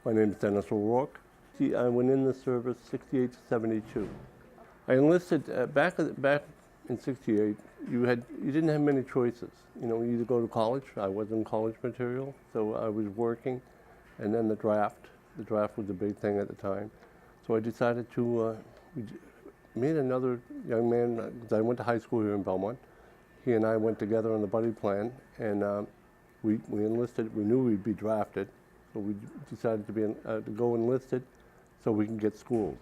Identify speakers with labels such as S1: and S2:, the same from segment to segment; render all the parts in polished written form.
S1: My name is Dennis O'Rourke. See, I went in the service 68 to 72. I enlisted back in 68. You didn't have many choices. You know, you either go to college. I wasn't college material, so I was working, and then the draft. The draft was a big thing at the time, so I decided to me and another young man. 'Cause I went to high school here in Belmont. He and I went together on the buddy plan, and we enlisted. We knew we'd be drafted. So we decided to go enlisted so we can get schools.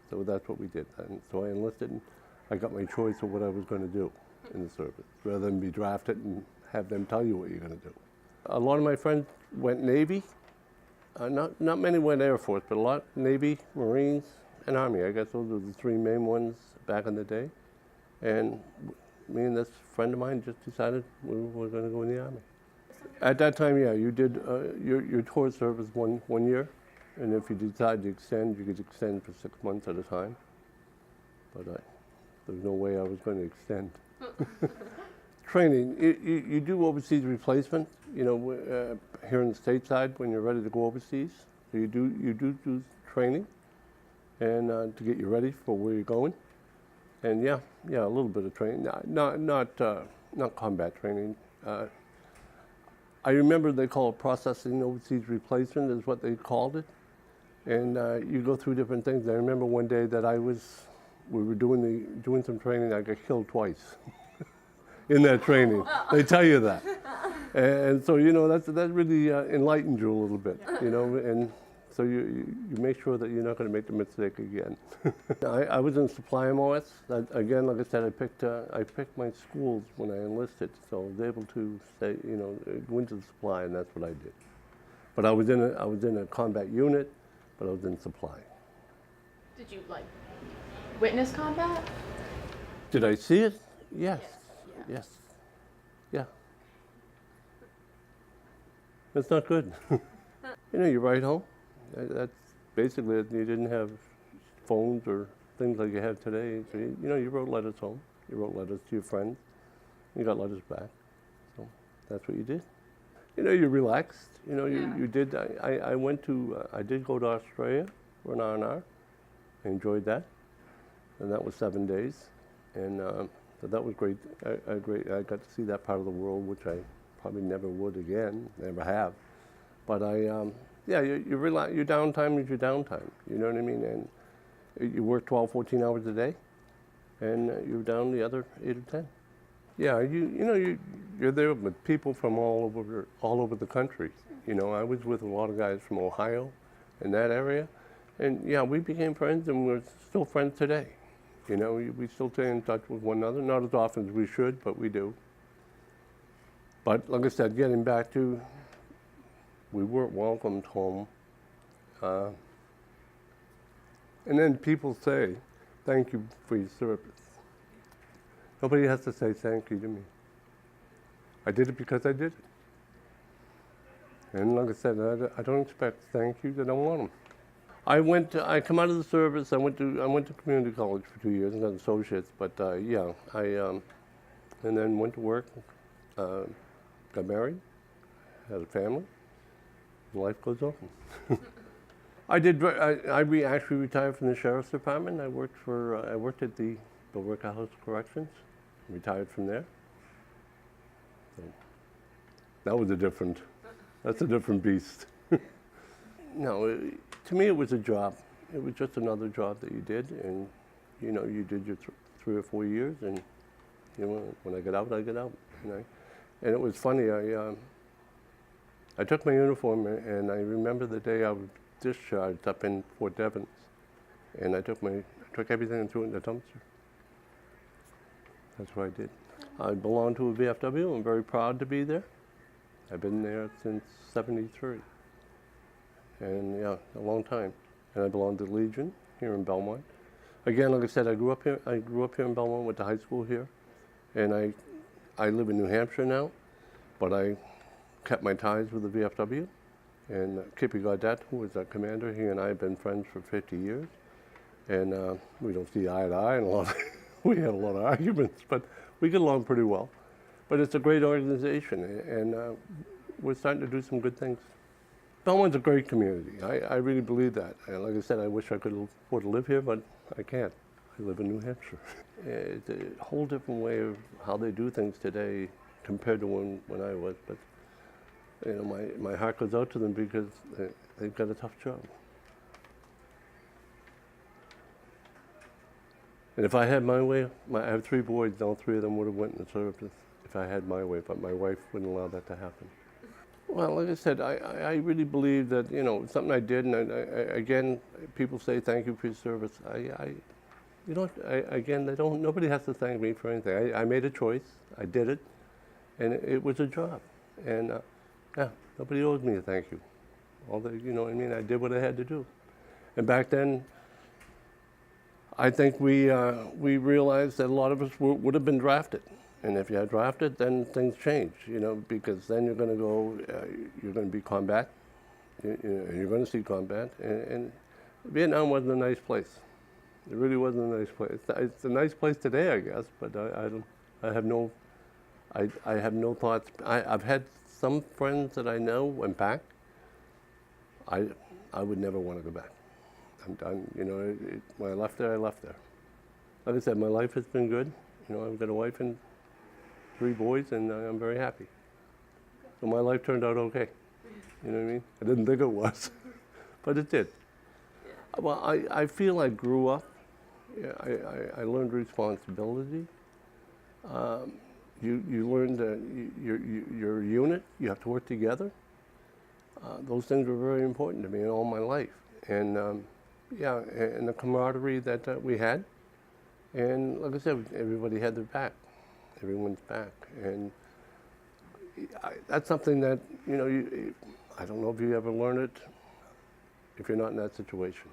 S1: So that's what we did. And so I enlisted and I got my choice of what I was going to do in the service, rather than be drafted and have them tell you what you're going to do. A lot of my friends went Navy. Not many went Air Force, but a lot Navy, Marines, and Army. I guess those were the three main ones back in the day. And me and this friend of mine just decided we were going to go in the Army. At that time, yeah, you did your tour service one year, and if you decide to extend, you could extend for 6 months at a time. But there's no way I was going to extend. Training, you do overseas replacement. You know, here in the stateside, when you're ready to go overseas, so you do training, and to get you ready for where you're going. And yeah, a little bit of training, not combat training. I remember they call it processing overseas replacement is what they called it. And you go through different things. I remember one day that we were doing some training, I got killed twice in that training. They tell you that. And so, you know, that really enlightened you a little bit, you know, and so you make sure that you're not going to make the mistake again. I was in supply MOS. Again, like I said, I picked my schools when I enlisted, so I was able to say, you know, go into the supply, and that's what I did. But I was in a combat unit, but I was in supply.
S2: Did you witness combat?
S1: Did I see it? Yes. Yes. Yeah. It's not good. You know, you ride home. That's basically it. You didn't have phones or things like you have today. So you wrote letters home. You wrote letters to your friends. You got letters back. So that's what you did. You know, you relaxed. You know, you did. I did go to Australia for an R&R. I enjoyed that, and that was 7 days, and so that was great. I got to see that part of the world, which I probably never would again, never have. But you realize your downtime is your downtime. You know what I mean? And you work 12, 14 hours a day, and you're down the other 8 or 10. Yeah, you're there with people from all over the country. You know, I was with a lot of guys from Ohio, in that area, and yeah, we became friends, and we're still friends today. You know, we still stay in touch with one another, not as often as we should, but we do. But like I said, getting back to, we weren't welcomed home. And then people say, thank you for your service. Nobody has to say thank you to me. I did it because I did it. And like I said, I don't expect thank yous. I don't want them. I come out of the service. I went to community college for 2 years and got associates. But and then went to work, got married, had a family. Life goes on. I actually retired from the sheriff's department. I worked at the Belmont House of Corrections. Retired from there. So that's a different beast. No, to me it was a job. It was just another job that you did, and you know, you did your 3 or 4 years, and you know, when I get out, I get out. You know? And it was funny. I took my uniform, and I remember the day I was discharged up in Fort Devens, and I took everything and threw it in the dumpster. That's what I did. I belong to a VFW. I'm very proud to be there. I've been there since '73, and yeah, a long time. And I belong to the Legion here in Belmont. Again, like I said, I grew up here in Belmont. Went to high school here, and I live in New Hampshire now, but I kept my ties with the VFW, and Kippy Gaudet, who was our commander, he and I have been friends for 50 years, and we don't see eye to eye, and we had a lot of arguments, but we get along pretty well. But it's a great organization, and we're starting to do some good things. Belmont's a great community. I really believe that. And like I said, I wish I could afford to live here, but I can't. I live in New Hampshire. It's a whole different way of how they do things today compared to when I was. But you know, my heart goes out to them because they've got a tough job. And if I had my way, I have 3 boys, all 3 of them would have went in the service if I had my way, but my wife wouldn't allow that to happen. Well, like I said, I really believe that, you know, it's something I did, and again, people say thank you for your service. You don't, again, nobody has to thank me for anything. I made a choice, I did it, and it was a job. And yeah, nobody owes me a thank you. You know what I mean? I did what I had to do. And back then, I think we realized that a lot of us would have been drafted. And if you had drafted, then things change, you know, because then you're going to go, you're going to be combat, you're going to see combat. And Vietnam wasn't a nice place. It really wasn't a nice place. It's a nice place today, I guess, but I have no thoughts. I've had some friends that I know went back. I would never want to go back. I'm done. You know, when I left there, I left there. Like I said, my life has been good. You know, I've got a wife and 3 boys, and I'm very happy. So my life turned out okay. You know what I mean? I didn't think it was, but it did. Well, I feel I grew up. Yeah, I learned responsibility. You learn that you're a unit. You have to work together. Those things were very important to me in all my life. And yeah, and the camaraderie that we had. And like I said, everybody had their back. Everyone's back. And that's something that, you know, I don't know if you ever learn it if you're not in that situation.